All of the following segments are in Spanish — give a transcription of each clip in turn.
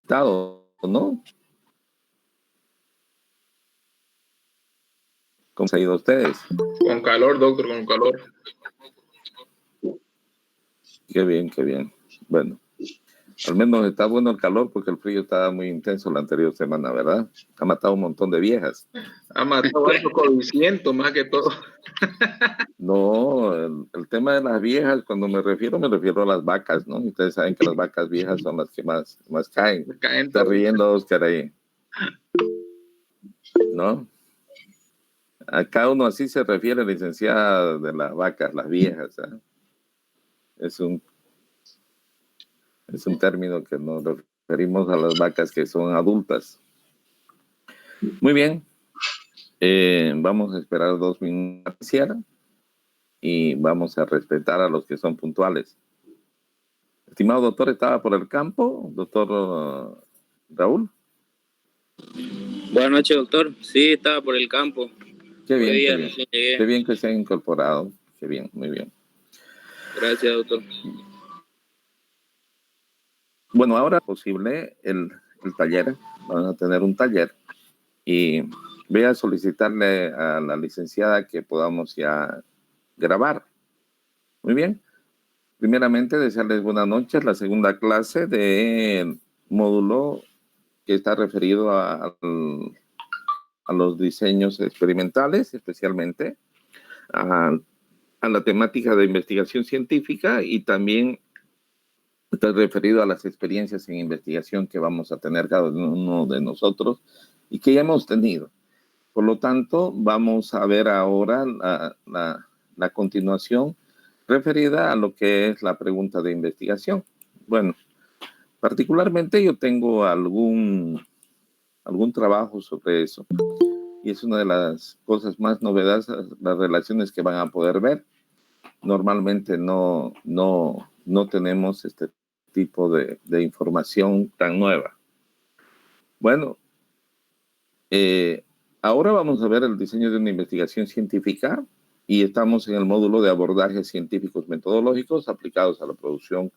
¿no? ¿Cómo se ha ido a ustedes? Con calor, doctor, con calor. Qué bien, qué bien. Bueno, al menos está bueno el calor porque el frío estaba muy intenso la anterior semana, ¿verdad? Ha matado un montón de viejas. Ha matado a los codicientos más que todo. No, el tema de las viejas, cuando me refiero a las vacas, ¿no? Ustedes saben que las vacas viejas son las que más caen. Está riendo Oscar ahí, ¿no? Acá uno así se refiere, licenciada, de las vacas, las viejas, ¿eh? Es un término que nos referimos a las vacas que son adultas. Muy bien. Vamos a esperar 2 minutos y vamos a respetar a los que son puntuales. Estimado doctor, ¿estaba por el campo? Doctor Raúl. Buenas noches, doctor. Sí, estaba por el campo. Qué bien, qué bien. Qué bien que se ha incorporado. Qué bien, muy bien. Gracias, doctor. Bueno, ahora es posible el taller. Van a tener un taller y voy a solicitarle a la licenciada que podamos ya grabar. Muy bien. Primeramente, desearles buenas noches. La segunda clase del módulo que está referido a los diseños experimentales, especialmente a la temática de investigación científica, y también está referido a las experiencias en investigación que vamos a tener cada uno de nosotros y que ya hemos tenido. Por lo tanto, vamos a ver ahora la continuación referida a lo que es la pregunta de investigación. Bueno, particularmente yo tengo algún trabajo sobre eso. Y es una de las cosas más novedosas, las relaciones que van a poder ver. Normalmente no tenemos este tipo de información tan nueva. Bueno, ahora vamos a ver el diseño de una investigación científica y estamos en el módulo de abordajes científicos metodológicos aplicados a la producción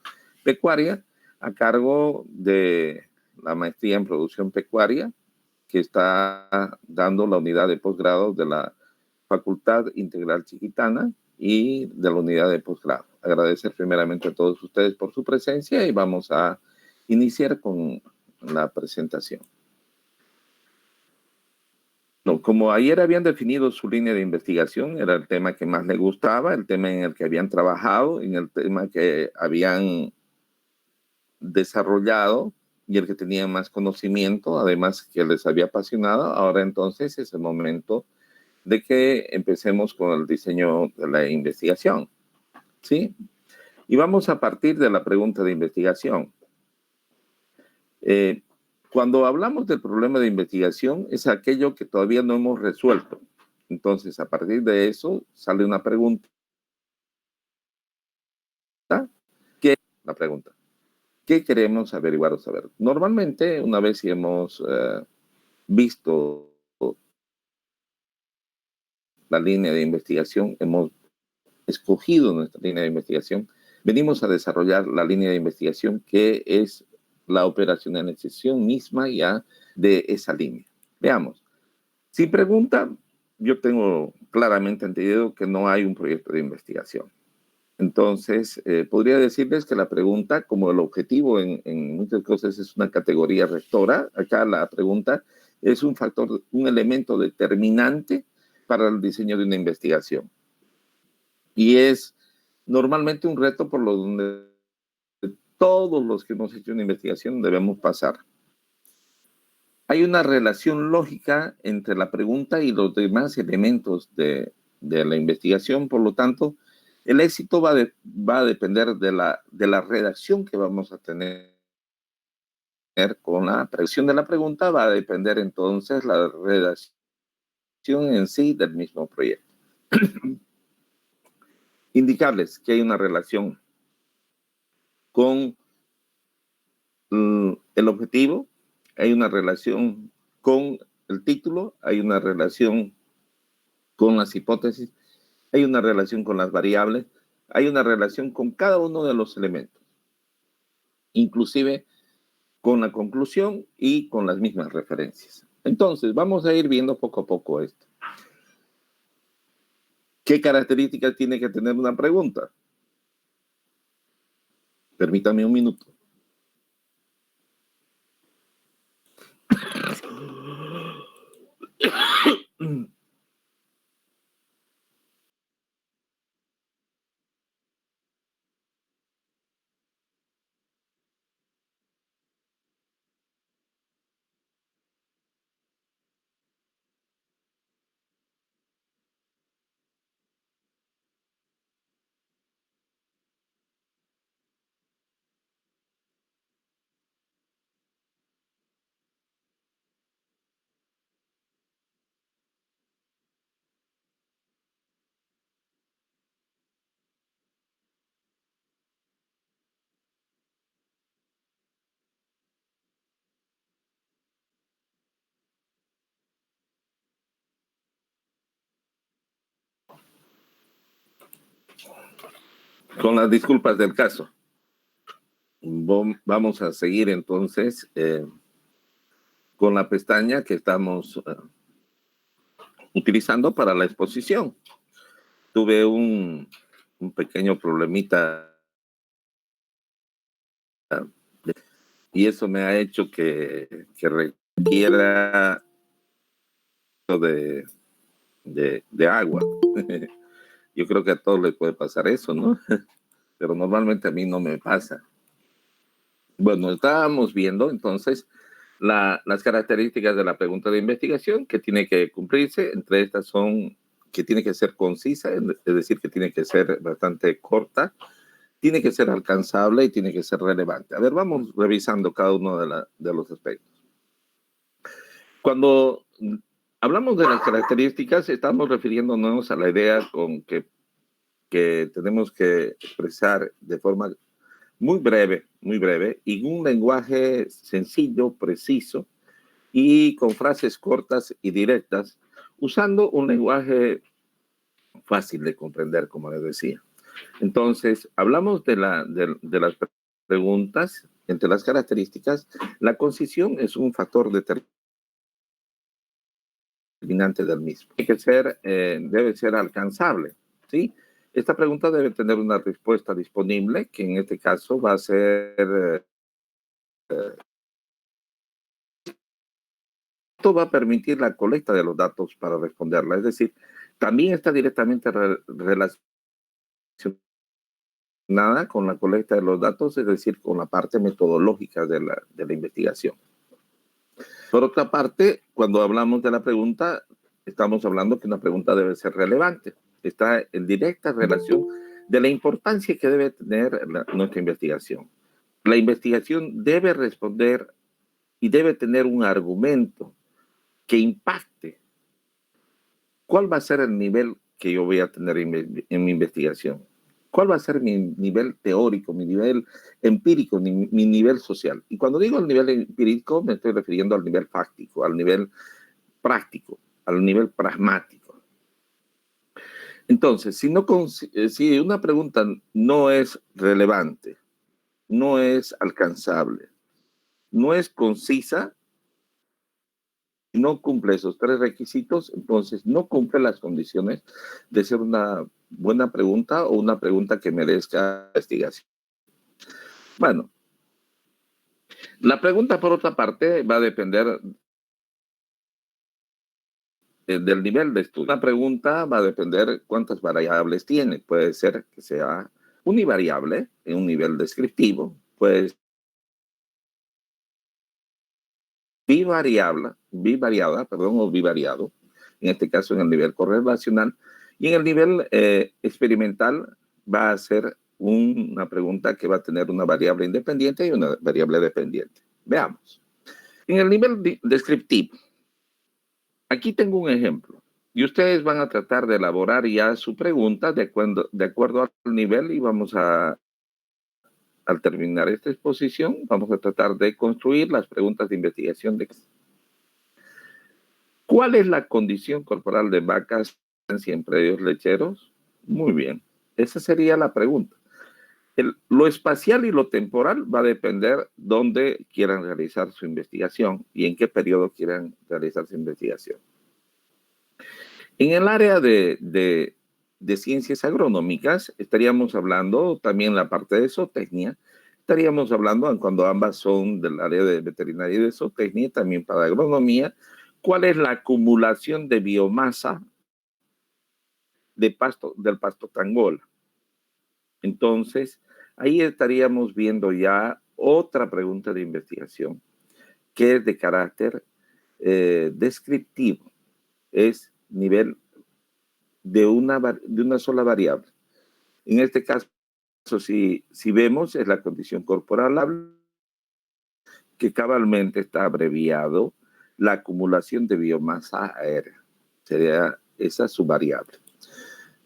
pecuaria a cargo de la maestría en producción pecuaria que está dando la unidad de posgrado de la Facultad Integral Chiquitana y de la unidad de posgrado. Agradecer primeramente a todos ustedes por su presencia y vamos a iniciar con la presentación. No, como ayer habían definido su línea de investigación, era el tema que más les gustaba, el tema en el que habían trabajado, en el tema que habían desarrollado y el que tenían más conocimiento, además que les había apasionado. Ahora entonces es el momento de que empecemos con el diseño de la investigación, ¿sí? Y vamos a partir de la pregunta de investigación. Cuando hablamos del problema de investigación, es aquello que todavía no hemos resuelto. Entonces, a partir de eso, sale una pregunta. ¿Qué es la pregunta? ¿Qué queremos averiguar o saber? Normalmente, una vez que hemos visto la línea de investigación, hemos escogido nuestra línea de investigación, venimos a desarrollar la línea de investigación que es la operacionalización misma ya de esa línea. Veamos. Si pregunta, yo tengo claramente entendido que no hay un proyecto de investigación. Entonces, podría decirles que la pregunta, como el objetivo en muchas cosas es una categoría rectora, acá la pregunta es un factor, un elemento determinante para el diseño de una investigación. Y es normalmente un reto por lo donde todos los que hemos hecho una investigación debemos pasar. Hay una relación lógica entre la pregunta y los demás elementos de la investigación, por lo tanto, el éxito va a depender de la redacción que vamos a tener con la predicción de la pregunta, va a depender entonces la redacción en sí del mismo proyecto. Indicarles que hay una relación con el objetivo, hay una relación con el título, hay una relación con las hipótesis, hay una relación con las variables, hay una relación con cada uno de los elementos. Inclusive con la conclusión y con las mismas referencias. Entonces, vamos a ir viendo poco a poco esto. ¿Qué características tiene que tener una pregunta? Permítame un minuto. Con las disculpas del caso. Vamos a seguir entonces con la pestaña que estamos utilizando para la exposición. Tuve un pequeño problemita y eso me ha hecho que requiera de agua. Yo creo que a todos les puede pasar eso, ¿no? Pero normalmente a mí no me pasa. Bueno, estábamos viendo entonces las características de la pregunta de investigación que tiene que cumplirse. Entre estas son que tiene que ser concisa, es decir, que tiene que ser bastante corta, tiene que ser alcanzable y tiene que ser relevante. A ver, vamos revisando cada uno de los aspectos. Cuando hablamos de las características, estamos refiriéndonos a la idea con que tenemos que expresar de forma muy breve, y un lenguaje sencillo, preciso, y con frases cortas y directas, usando un lenguaje fácil de comprender, como les decía. Entonces, hablamos de las preguntas, entre las características, la concisión es un factor determinante del mismo. Debe ser alcanzable, ¿sí? Esta pregunta debe tener una respuesta disponible, que en este caso va a ser... esto va a permitir la colecta de los datos para responderla. Es decir, también está directamente relacionada con la colecta de los datos, es decir, con la parte metodológica de la investigación. Por otra parte, cuando hablamos de la pregunta, estamos hablando que una pregunta debe ser relevante. Está en directa relación de la importancia que debe tener nuestra investigación. La investigación debe responder y debe tener un argumento que impacte. ¿Cuál va a ser el nivel que yo voy a tener en mi investigación? ¿Cuál va a ser mi nivel teórico, mi nivel empírico, mi nivel social? Y cuando digo el nivel empírico, me estoy refiriendo al nivel fáctico, al nivel práctico, al nivel pragmático. Entonces, si una pregunta no es relevante, no es alcanzable, no es concisa, no cumple esos tres requisitos, entonces no cumple las condiciones de ser una buena pregunta o una pregunta que merezca investigación. Bueno, la pregunta, por otra parte, va a depender del nivel de estudio. La pregunta va a depender cuántas variables tiene. Puede ser que sea univariable en un nivel descriptivo, pues bivariada, o bivariado, en este caso en el nivel correlacional, y en el nivel experimental va a ser una pregunta que va a tener una variable independiente y una variable dependiente. Veamos. En el nivel descriptivo, aquí tengo un ejemplo, y ustedes van a tratar de elaborar ya su pregunta de acuerdo al nivel, y vamos al terminar esta exposición, vamos a tratar de construir las preguntas de investigación de ¿cuál es la condición corporal de vacas en predios lecheros? Muy bien, esa sería la pregunta. Lo espacial y lo temporal va a depender dónde quieran realizar su investigación y en qué periodo quieran realizar su investigación. En el área de ciencias agronómicas estaríamos hablando también la parte de zootecnia. Estaríamos hablando, cuando ambas son del área de veterinaria y de zootecnia, también para agronomía, cuál es la acumulación de biomasa del pasto tangola. Entonces, ahí estaríamos viendo ya otra pregunta de investigación que es de carácter descriptivo. Es nivel de una sola variable. En este caso, si vemos, es la condición corporal, que cabalmente está abreviado la acumulación de biomasa aérea. Sería esa su variable.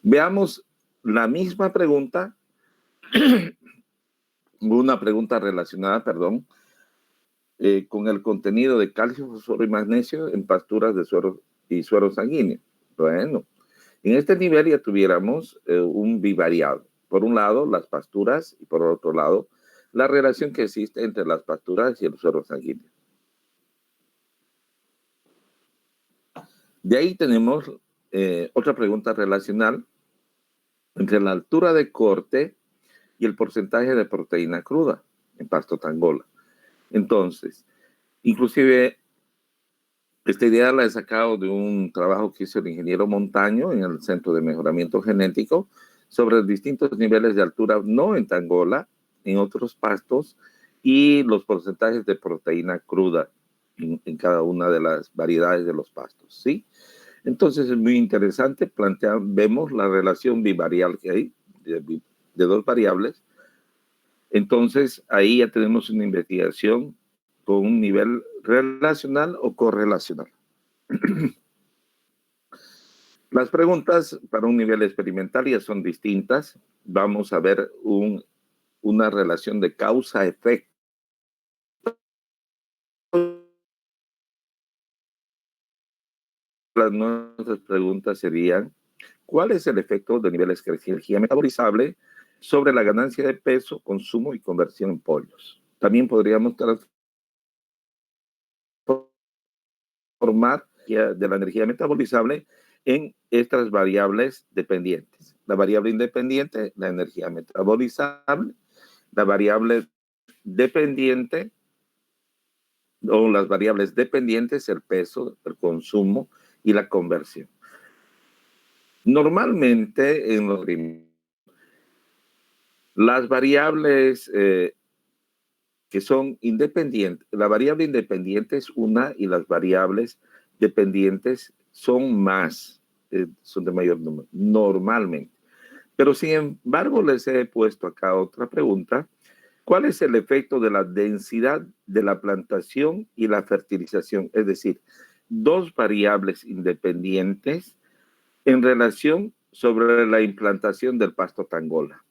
Veamos la misma pregunta, una pregunta relacionada, con el contenido de calcio, fósforo y magnesio en pasturas de suero y suero sanguíneo. Bueno, en este nivel ya tuviéramos un bivariado. Por un lado, las pasturas y por otro lado, la relación que existe entre las pasturas y el suero sanguíneo. De ahí tenemos otra pregunta relacional entre la altura de corte y el porcentaje de proteína cruda en pasto tangola. Entonces, inclusive, esta idea la he sacado de un trabajo que hizo el ingeniero Montaño en el Centro de Mejoramiento Genético sobre distintos niveles de altura, no en tangola, en otros pastos, y los porcentajes de proteína cruda en cada una de las variedades de los pastos, ¿sí? Entonces es muy interesante, vemos la relación bivarial que hay de dos variables. Entonces ahí ya tenemos una investigación con un nivel relacional o correlacional. Las preguntas para un nivel experimental ya son distintas. Vamos a ver una relación de causa-efecto. Nuestras preguntas serían: ¿cuál es el efecto de niveles de energía metabolizable sobre la ganancia de peso, consumo y conversión en pollos? También podríamos transformar de la energía metabolizable en estas variables dependientes. La variable independiente, la energía metabolizable; la variable dependiente o las variables dependientes, el peso, el consumo y la conversión. Normalmente en los las variables que son independientes, la variable independiente es una y las variables dependientes son más, son de mayor número, normalmente. Pero sin embargo les he puesto acá otra pregunta: ¿cuál es el efecto de la densidad de la plantación y la fertilización? Es decir, dos variables independientes en relación sobre la implantación del pasto tangola.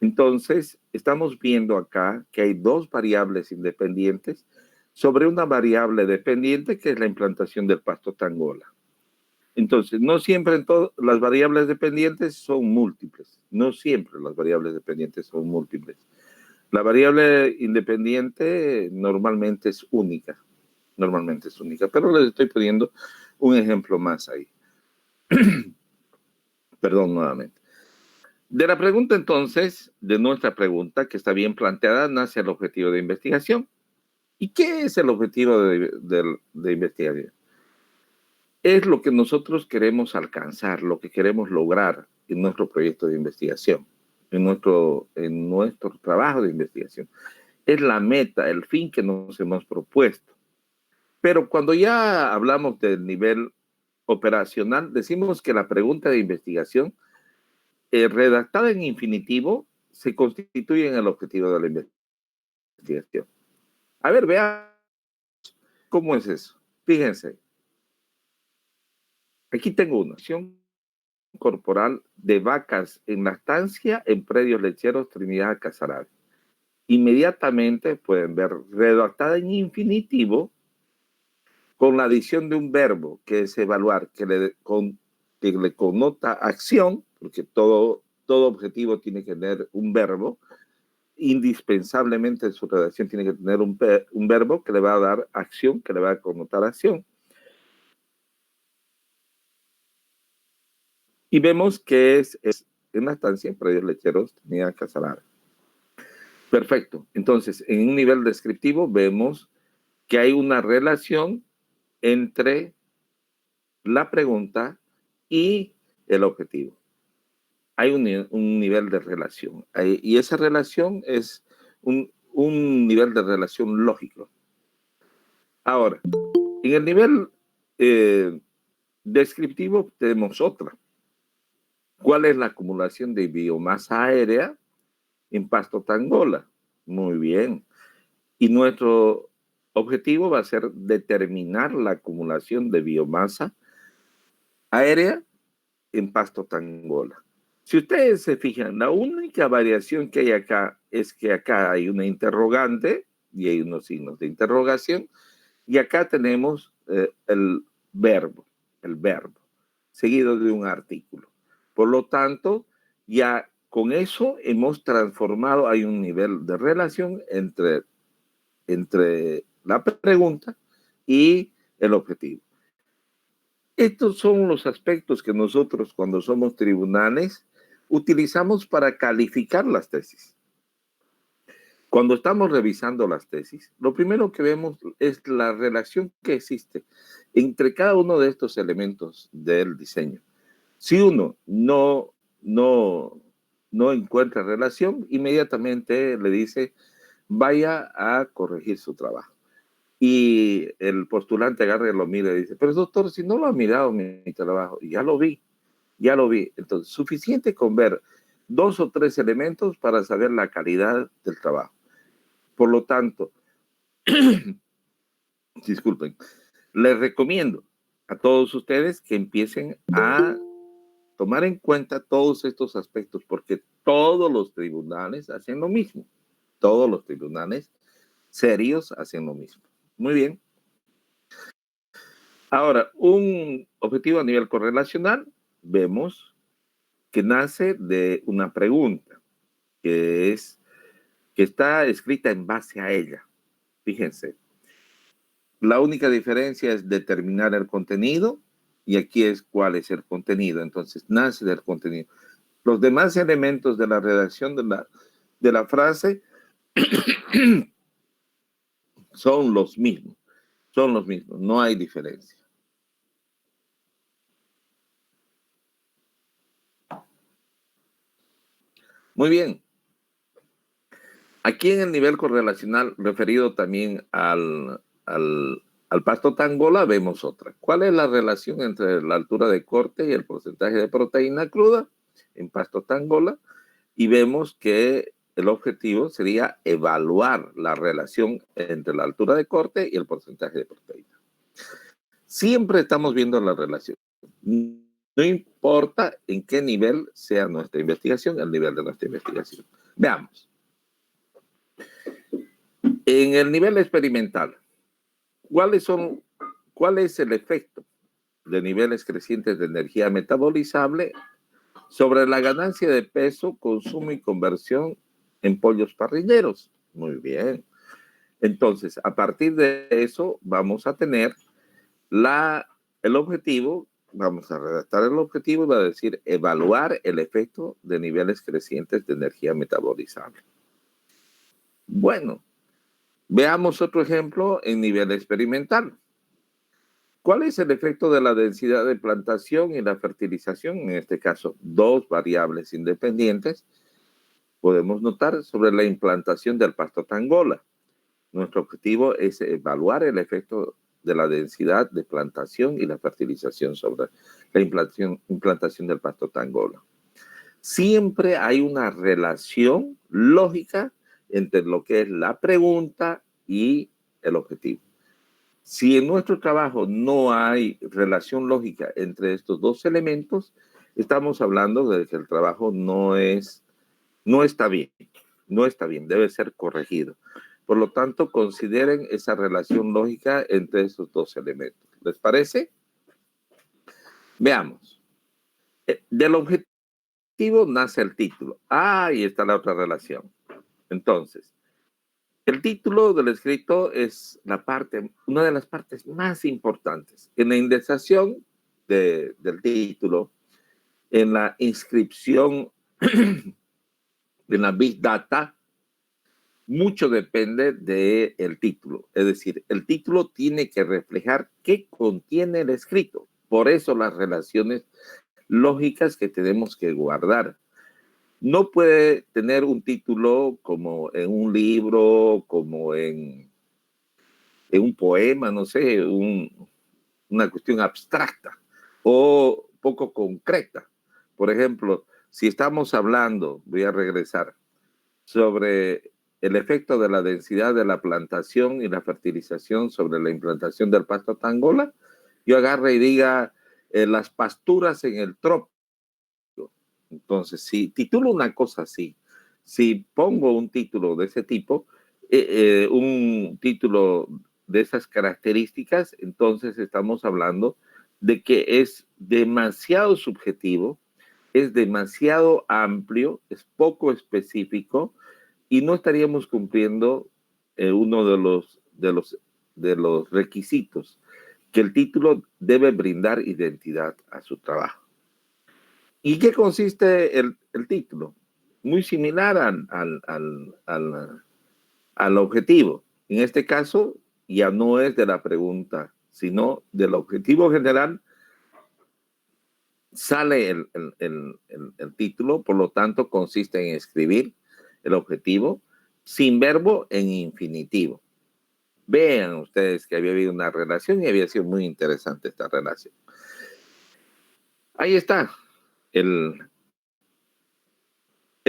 Entonces, estamos viendo acá que hay dos variables independientes sobre una variable dependiente que es la implantación del pasto tangola. Entonces, no siempre las variables dependientes son múltiples. No siempre las variables dependientes son múltiples. La variable independiente normalmente es única. Normalmente es única. Pero les estoy poniendo un ejemplo más ahí. Perdón, nuevamente. De la pregunta entonces, de nuestra pregunta, que está bien planteada, nace el objetivo de investigación. ¿Y qué es el objetivo de investigación? Es lo que nosotros queremos alcanzar, lo que queremos lograr en nuestro proyecto de investigación, en nuestro trabajo de investigación. Es la meta, el fin que nos hemos propuesto. Pero cuando ya hablamos del nivel operacional, decimos que la pregunta de investigación redactada en infinitivo se constituye en el objetivo de la investigación. A ver, vean cómo es eso. Fíjense. Aquí tengo una acción corporal de vacas en lactancia en predios lecheros Trinidad Casarabia. Inmediatamente pueden ver redactada en infinitivo con la adición de un verbo que es evaluar, que le connota acción, porque todo todo objetivo tiene que tener un verbo. Indispensablemente en su redacción tiene que tener un verbo que le va a dar acción, que le va a connotar acción. Y vemos que es una estancia para los lecheros tenía Casanare. Perfecto. Entonces, en un nivel descriptivo vemos que hay una relación entre la pregunta y el objetivo. Hay un nivel de relación. Y esa relación es un nivel de relación lógico. Ahora, en el nivel descriptivo tenemos otra. ¿Cuál es la acumulación de biomasa aérea en Pasto Tangola? Muy bien. Y nuestro objetivo va a ser determinar la acumulación de biomasa aérea en Pasto Tangola. Si ustedes se fijan, la única variación que hay acá es que acá hay una interrogante y hay unos signos de interrogación, y acá tenemos el verbo, seguido de un artículo. Por lo tanto, ya con eso hemos transformado, hay un nivel de relación entre la pregunta y el objetivo. Estos son los aspectos que nosotros, cuando somos tribunales, utilizamos para calificar las tesis. Cuando estamos revisando las tesis, lo primero que vemos es la relación que existe entre cada uno de estos elementos del diseño. Si uno no encuentra relación, inmediatamente le dice, vaya a corregir su trabajo. Y el postulante agarra y lo mira y dice, pero doctor, si no lo ha mirado mi trabajo, ya lo vi. Entonces, suficiente con ver 2 o 3 elementos para saber la calidad del trabajo. Por lo tanto, disculpen, les recomiendo a todos ustedes que empiecen a tomar en cuenta todos estos aspectos, porque todos los tribunales hacen lo mismo. Todos los tribunales serios hacen lo mismo. Muy bien. Ahora, un objetivo a nivel correlacional, vemos que nace de una pregunta, que está escrita en base a ella. Fíjense, la única diferencia es determinar el contenido, y aquí es cuál es el contenido. Entonces, nace del contenido. Los demás elementos de la redacción de la frase son los mismos, no hay diferencia. Muy bien. Aquí en el nivel correlacional referido también al Pasto Tangola vemos otra. ¿Cuál es la relación entre la altura de corte y el porcentaje de proteína cruda en Pasto Tangola? Y vemos que el objetivo sería evaluar la relación entre la altura de corte y el porcentaje de proteína. Siempre estamos viendo la relación. No importa en qué nivel sea nuestra investigación, el nivel de nuestra investigación. Veamos. En el nivel experimental, ¿cuál es el efecto de niveles crecientes de energía metabolizable sobre la ganancia de peso, consumo y conversión en pollos parrilleros? Muy bien. Entonces, a partir de eso, vamos a tener el objetivo, vamos a redactar el objetivo y va a decir evaluar el efecto de niveles crecientes de energía metabolizable. Bueno, veamos otro ejemplo en nivel experimental. ¿Cuál es el efecto de la densidad de plantación y la fertilización? En este caso, 2 variables independientes. Podemos notar sobre la implantación del Pasto Tangola. Nuestro objetivo es evaluar el efecto de la densidad de plantación y la fertilización sobre la implantación del Pasto Tangola. Siempre hay una relación lógica entre lo que es la pregunta y el objetivo. Si en nuestro trabajo no hay relación lógica entre estos 2 elementos, estamos hablando de que el trabajo no está bien, debe ser corregido. Por lo tanto, consideren esa relación lógica entre estos 2 elementos. ¿Les parece? Veamos. Del objetivo objetivo nace el título. Ahí está la otra relación. Entonces, el título del escrito es una de las partes más importantes. En la indexación del título, en la inscripción de la Big Data, mucho depende del título. Es decir, el título tiene que reflejar qué contiene el escrito. Por eso las relaciones lógicas que tenemos que guardar. No puede tener un título como en un libro, como en un poema, no sé, una cuestión abstracta o poco concreta. Por ejemplo, si estamos hablando, voy a regresar, sobre el efecto de la densidad de la plantación y la fertilización sobre la implantación del pasto tangola, yo agarre y diga las pasturas en el trópico. Entonces, si titulo una cosa así, si pongo un título de ese tipo, un título de esas características, entonces estamos hablando de que es demasiado subjetivo, es demasiado amplio, es poco específico y no estaríamos cumpliendo uno de los requisitos, que el título debe brindar identidad a su trabajo. ¿Y qué consiste el título? Muy similar al objetivo. En este caso, ya no es de la pregunta, sino del objetivo general. Sale el título, por lo tanto, consiste en escribir el objetivo sin verbo en infinitivo. Vean ustedes que había habido una relación y había sido muy interesante esta relación. Ahí está. El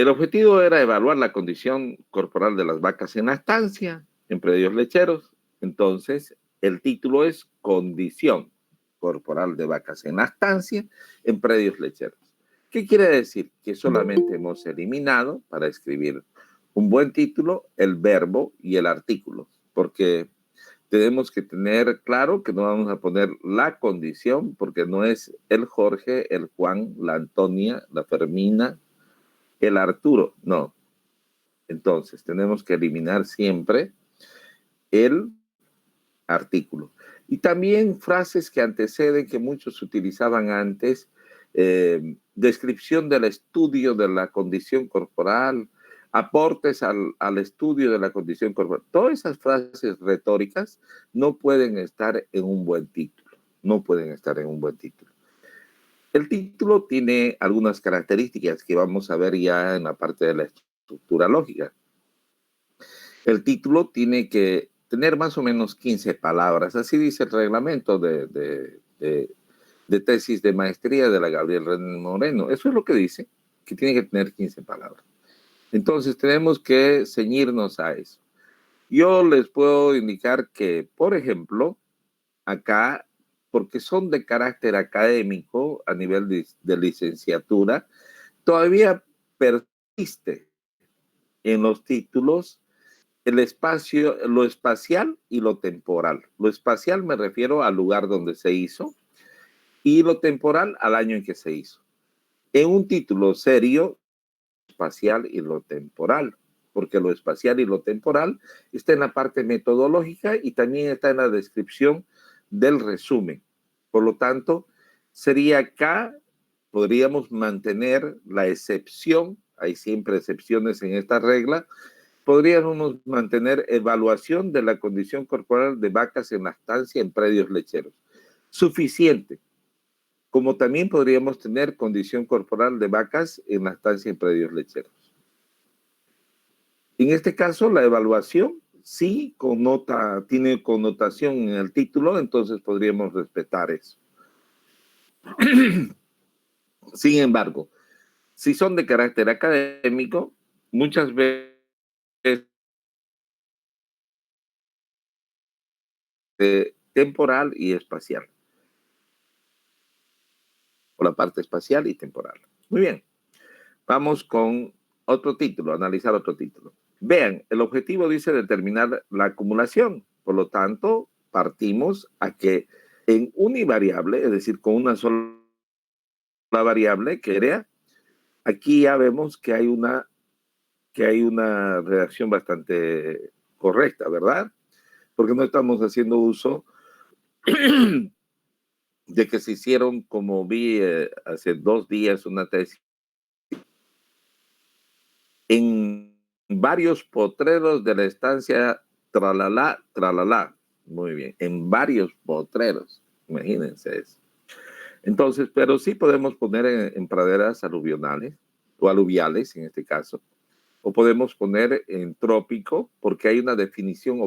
objetivo era evaluar la condición corporal de las vacas en la estancia, en predios lecheros. Entonces, el título es Condición corporal de vacas en la estancia, en predios lecheros. ¿Qué quiere decir? Que solamente hemos eliminado, para escribir un buen título, el verbo y el artículo, porque tenemos que tener claro que no vamos a poner la condición, porque no es el Jorge, el Juan, la Antonia, la Fermina, el Arturo, no. Entonces, tenemos que eliminar siempre el artículo. Y también frases que anteceden, que muchos utilizaban antes, descripción del estudio de la condición corporal, aportes al estudio de la condición corporal. Todas esas frases retóricas no pueden estar en un buen título. No pueden estar en un buen título. El título tiene algunas características que vamos a ver ya en la parte de la estructura lógica. El título tiene que tener más o menos 15 palabras. Así dice el reglamento de tesis de maestría de la Gabriel René Moreno. Eso es lo que dice, que tiene que tener 15 palabras. Entonces tenemos que ceñirnos a eso. Yo les puedo indicar que, por ejemplo, acá, porque son de carácter académico a nivel de licenciatura, todavía persiste en los títulos el espacio, lo espacial y lo temporal. Lo espacial me refiero al lugar donde se hizo y lo temporal al año en que se hizo. En un título serio, espacial y lo temporal, porque lo espacial y lo temporal está en la parte metodológica y también está en la descripción del resumen. Por lo tanto, sería acá, podríamos mantener la excepción, hay siempre excepciones en esta regla, podríamos mantener evaluación de la condición corporal de vacas en lactancia en predios lecheros. Suficiente. Como también podríamos tener condición corporal de vacas en lactancia en predios lecheros. En este caso, la evaluación sí tiene connotación en el título, entonces podríamos respetar eso. Sin embargo, si son de carácter académico, muchas veces temporal y espacial. O la parte espacial y temporal. Muy bien. Vamos con otro título, analizar otro título. Vean, el objetivo dice determinar la acumulación. Por lo tanto, partimos a que en univariable, es decir, con una sola variable, que era aquí ya vemos que hay una redacción bastante correcta, ¿verdad? Porque no estamos haciendo uso de que se hicieron, como vi hace 2 días, una tesis en varios potreros de la estancia Tralalá, Tralalá. Muy bien, en varios potreros, imagínense eso. Entonces, pero sí podemos poner en praderas aluvionales, o aluviales en este caso, o podemos poner en trópico, porque hay una definición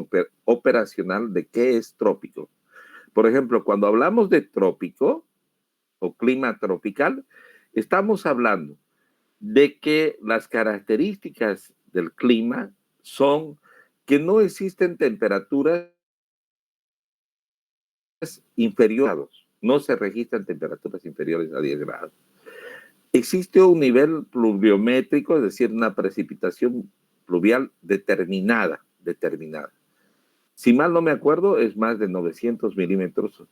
operacional de qué es trópico. Por ejemplo, cuando hablamos de trópico o clima tropical, estamos hablando de que las características del clima son que no existen temperaturas inferiores, no se registran temperaturas inferiores a 10 grados. Existe un nivel pluviométrico, es decir, una precipitación pluvial determinada. Si mal no me acuerdo, es más de 900 milímetros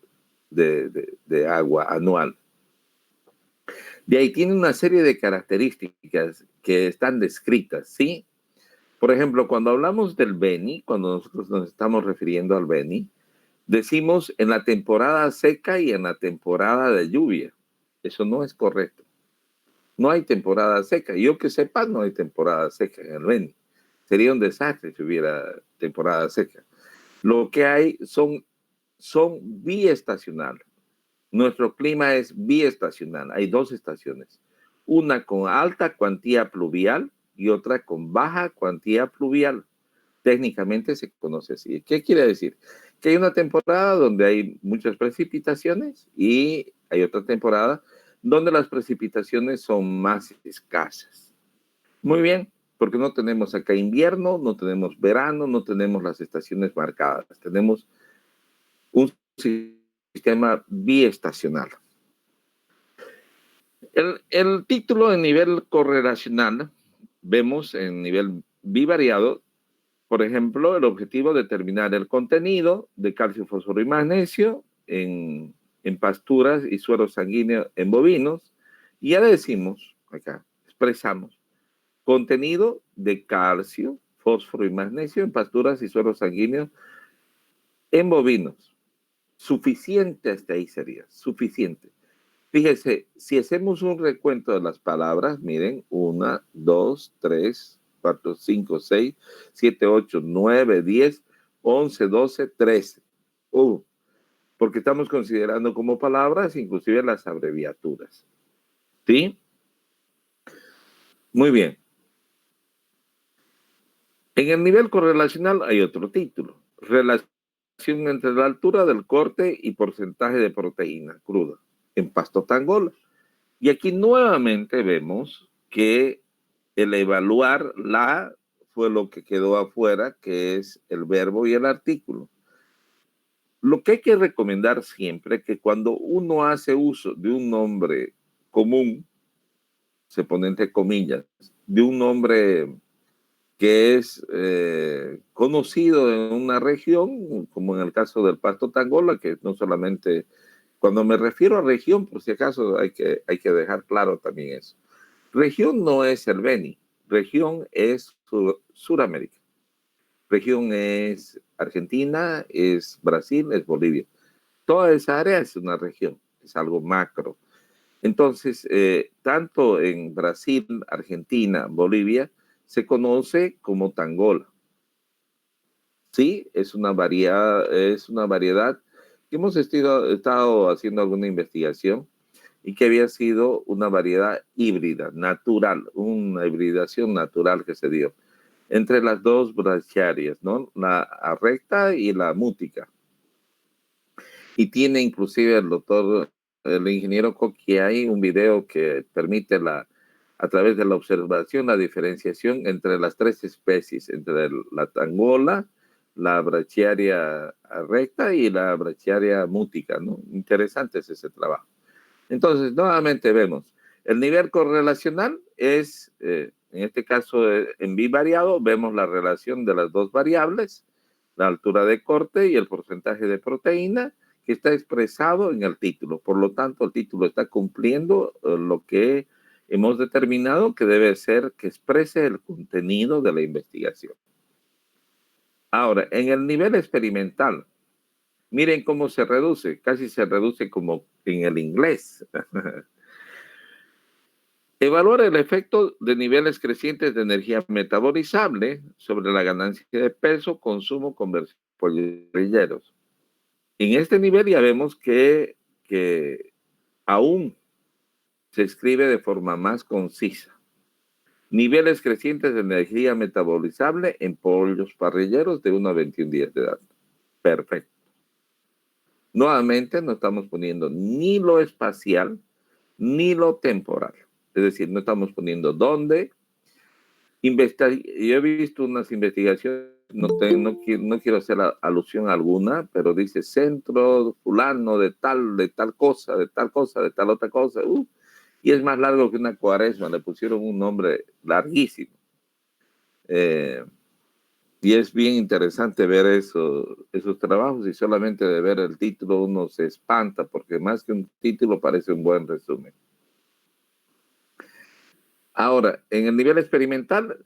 de agua anual. De ahí tiene una serie de características que están descritas, ¿sí? Por ejemplo, cuando hablamos del Beni, cuando nosotros nos estamos refiriendo al Beni, decimos en la temporada seca y en la temporada de lluvia. Eso no es correcto. No hay temporada seca. Yo que sepa, no hay temporada seca en el Beni. Sería un desastre si hubiera temporada seca. Lo que hay son biestacionales. Nuestro clima es biestacional. Hay 2 estaciones. Una con alta cuantía pluvial y otra con baja cuantía pluvial. Técnicamente se conoce así. ¿Qué quiere decir? Que hay una temporada donde hay muchas precipitaciones y hay otra temporada donde las precipitaciones son más escasas. Muy bien, porque no tenemos acá invierno, no tenemos verano, no tenemos las estaciones marcadas. Tenemos un sistema biestacional. El título en nivel correlacional, vemos en nivel bivariado, por ejemplo, el objetivo de determinar el contenido de calcio, fósforo y magnesio en pasturas y suero sanguíneo en bovinos. Y ya decimos, acá, expresamos, contenido de calcio, fósforo y magnesio en pasturas y suero sanguíneo en bovinos. Suficiente hasta ahí sería, suficiente. Fíjese, si hacemos un recuento de las palabras, miren, 1, 2, 3, 4, 5, 6, 7, 8, 9, 10, 11, 12, 13. Porque estamos considerando como palabras inclusive las abreviaturas. ¿Sí? Muy bien. En el nivel correlacional hay otro título. Relación entre la altura del corte y porcentaje de proteína cruda en pasto tangola. Y aquí nuevamente vemos que el evaluar la fue lo que quedó afuera, que es el verbo y el artículo. Lo que hay que recomendar siempre es que cuando uno hace uso de un nombre común, se pone entre comillas, de un nombre que es conocido en una región, como en el caso del pasto tangola, que no solamente, cuando me refiero a región, por si acaso hay que dejar claro también eso. Región no es el Beni, región es Suramérica, región es Argentina, es Brasil, es Bolivia. Toda esa área es una región, es algo macro. Entonces, tanto en Brasil, Argentina, Bolivia, se conoce como tangola. Sí, es una variedad que hemos estado haciendo alguna investigación y que había sido una variedad híbrida, natural, una hibridación natural que se dio entre las 2 brachiarias, ¿no? La arrecta y la mútica. Y tiene inclusive el ingeniero Coqui, hay un video que permite a través de la observación, la diferenciación entre las 3 especies, entre la tangola, la brachiaria recta y la brachiaria mútica, ¿no? Interesante es ese trabajo. Entonces, nuevamente vemos, el nivel correlacional es, en este caso, en bivariado, vemos la relación de las 2 variables, la altura de corte y el porcentaje de proteína, que está expresado en el título. Por lo tanto, el título está cumpliendo lo que hemos determinado que debe ser que exprese el contenido de la investigación. Ahora, en el nivel experimental, miren cómo se reduce, casi se reduce como en el inglés. Evaluar el efecto de niveles crecientes de energía metabolizable sobre la ganancia de peso, consumo, conversión de pollos. En este nivel ya vemos que aún se escribe de forma más concisa. Niveles crecientes de energía metabolizable en pollos parrilleros de 1 a 21 días de edad. Perfecto. Nuevamente no estamos poniendo ni lo espacial ni lo temporal. Es decir, no estamos poniendo dónde. Yo he visto unas investigaciones, no quiero hacer alusión alguna, pero dice centro fulano de tal cosa, de tal cosa, de tal otra cosa. Y es más largo que una cuaresma, le pusieron un nombre larguísimo. Y es bien interesante ver esos trabajos, y solamente de ver el título uno se espanta, porque más que un título parece un buen resumen. Ahora, en el nivel experimental,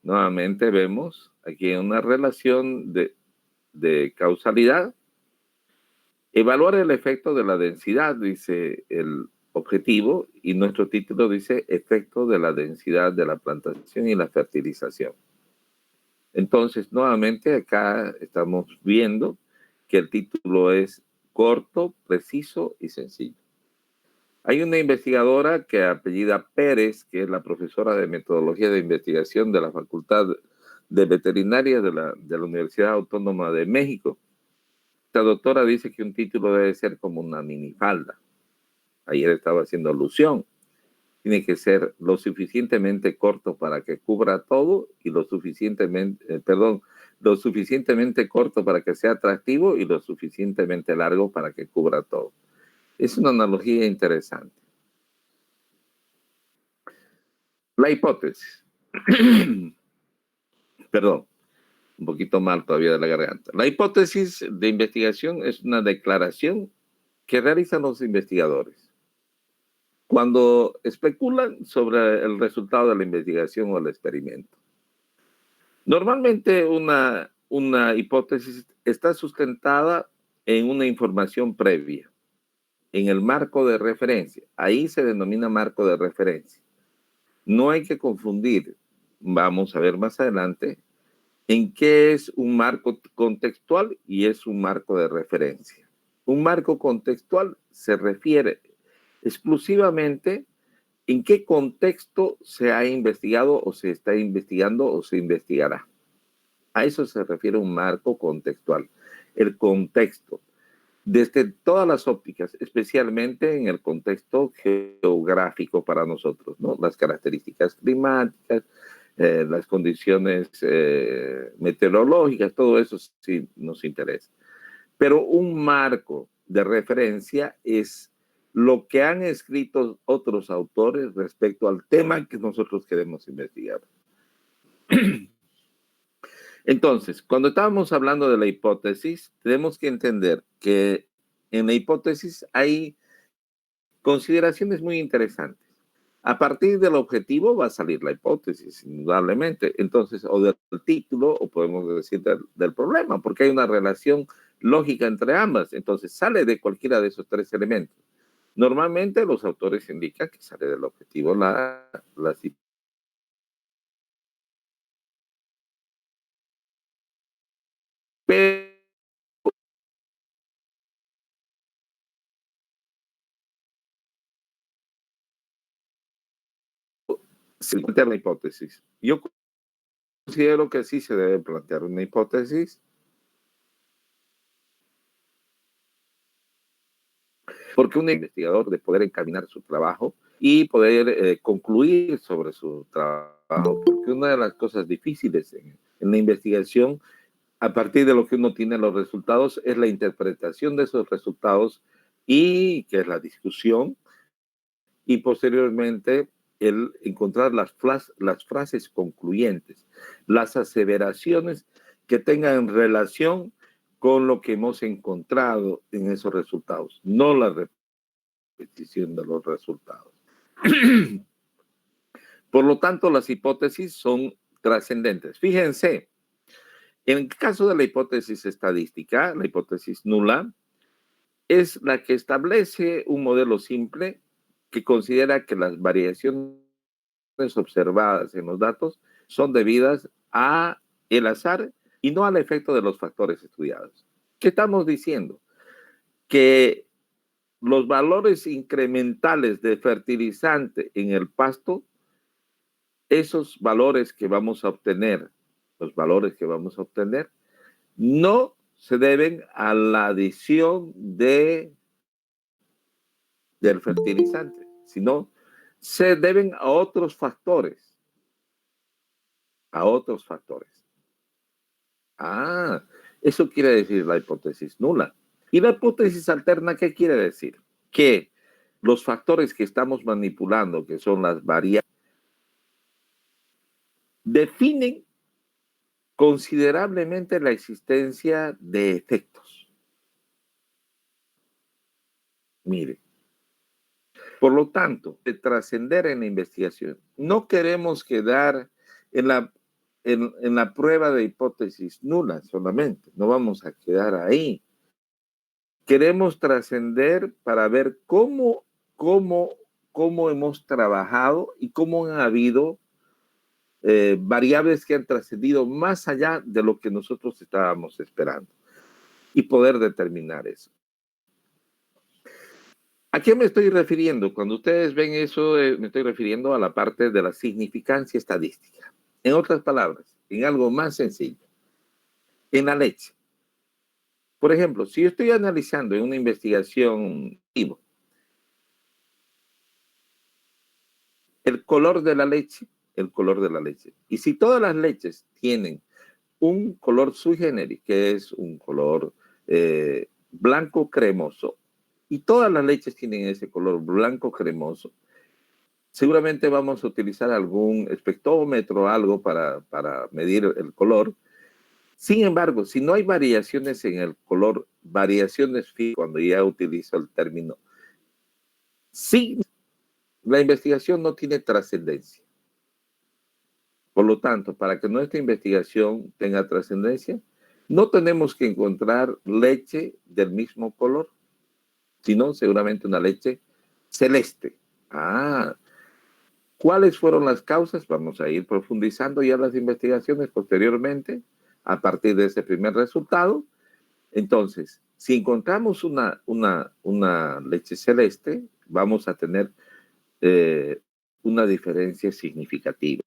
nuevamente vemos aquí una relación de causalidad. Evaluar el efecto de la densidad, dice el objetivo, y nuestro título dice efecto de la densidad de la plantación y la fertilización. Entonces, nuevamente acá estamos viendo que el título es corto, preciso y sencillo. Hay una investigadora que apellida Pérez, que es la profesora de metodología de investigación de la Facultad de Veterinaria de la Universidad Autónoma de México. Esta doctora dice que un título debe ser como una minifalda. Ayer estaba haciendo alusión. Tiene que ser lo suficientemente corto para que cubra todo y lo suficientemente corto para que sea atractivo y lo suficientemente largo para que cubra todo. Es una analogía interesante. La hipótesis. Perdón, un poquito mal todavía de la garganta. La hipótesis de investigación es una declaración que realizan los investigadores cuando especulan sobre el resultado de la investigación o el experimento. Normalmente una hipótesis está sustentada en una información previa, en el marco de referencia. Ahí se denomina marco de referencia. No hay que confundir, vamos a ver más adelante, en qué es un marco contextual y es un marco de referencia. Un marco contextual se refiere exclusivamente en qué contexto se ha investigado o se está investigando o se investigará. A eso se refiere un marco contextual. El contexto, desde todas las ópticas, especialmente en el contexto geográfico para nosotros, ¿no? Las características climáticas, las condiciones meteorológicas, todo eso sí nos interesa. Pero un marco de referencia es lo que han escrito otros autores respecto al tema que nosotros queremos investigar. Entonces, cuando estábamos hablando de la hipótesis, tenemos que entender que en la hipótesis hay consideraciones muy interesantes. A partir del objetivo va a salir la hipótesis, indudablemente. Entonces, o del título, o podemos decir del problema, porque hay una relación lógica entre ambas. Entonces, sale de cualquiera de esos tres elementos. Normalmente los autores indican que sale del objetivo la hipótesis. Pero se plantea la hipótesis. Yo considero que sí se debe plantear una hipótesis, porque un investigador de poder encaminar su trabajo y poder concluir sobre su trabajo, porque una de las cosas difíciles en la investigación, a partir de lo que uno tiene los resultados, es la interpretación de esos resultados y que es la discusión, y posteriormente el encontrar las frases concluyentes, las aseveraciones que tengan relación con lo que hemos encontrado en esos resultados, no la repetición de los resultados. Por lo tanto, las hipótesis son trascendentes. Fíjense, en el caso de la hipótesis estadística, la hipótesis nula, es la que establece un modelo simple que considera que las variaciones observadas en los datos son debidas a el azar y no al efecto de los factores estudiados. ¿Qué estamos diciendo? Que los valores incrementales de fertilizante en el pasto, esos valores que vamos a obtener, los valores que vamos a obtener, no se deben a la adición del fertilizante, sino se deben a otros factores. A otros factores. Ah, eso quiere decir la hipótesis nula. ¿Y la hipótesis alterna qué quiere decir? Que los factores que estamos manipulando, que son las variables, definen considerablemente la existencia de efectos. Mire, por lo tanto, de trascender en la investigación, no queremos quedar en la prueba de hipótesis nula solamente, no vamos a quedar ahí. Queremos trascender para ver cómo hemos trabajado y cómo han habido variables que han trascendido más allá de lo que nosotros estábamos esperando y poder determinar eso. ¿A qué me estoy refiriendo? Cuando ustedes ven eso, me estoy refiriendo a la parte de la significancia estadística. En otras palabras, en algo más sencillo, en la leche. Por ejemplo, si yo estoy analizando en una investigación el color de la leche, y si todas las leches tienen un color sui generis, que es un color blanco cremoso, y todas las leches tienen ese color blanco cremoso, seguramente vamos a utilizar algún espectrómetro o algo para medir el color. Sin embargo, si no hay variaciones en el color, variaciones cuando ya utilizo el término, sí, la investigación no tiene trascendencia. Por lo tanto, para que nuestra investigación tenga trascendencia, no tenemos que encontrar leche del mismo color, sino seguramente una leche celeste. Ah, ¿cuáles fueron las causas? Vamos a ir profundizando ya las investigaciones posteriormente a partir de ese primer resultado. Entonces, si encontramos una leche celeste, vamos a tener una diferencia significativa.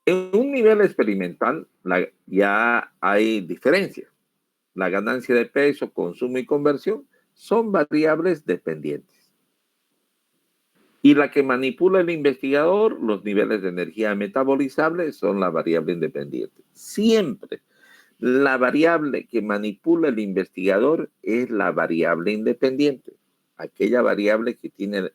En un nivel experimental ya hay diferencias. La ganancia de peso, consumo y conversión son variables dependientes. Y la que manipula el investigador, los niveles de energía metabolizable, son la variable independiente. Siempre la variable que manipula el investigador es la variable independiente, aquella variable que tiene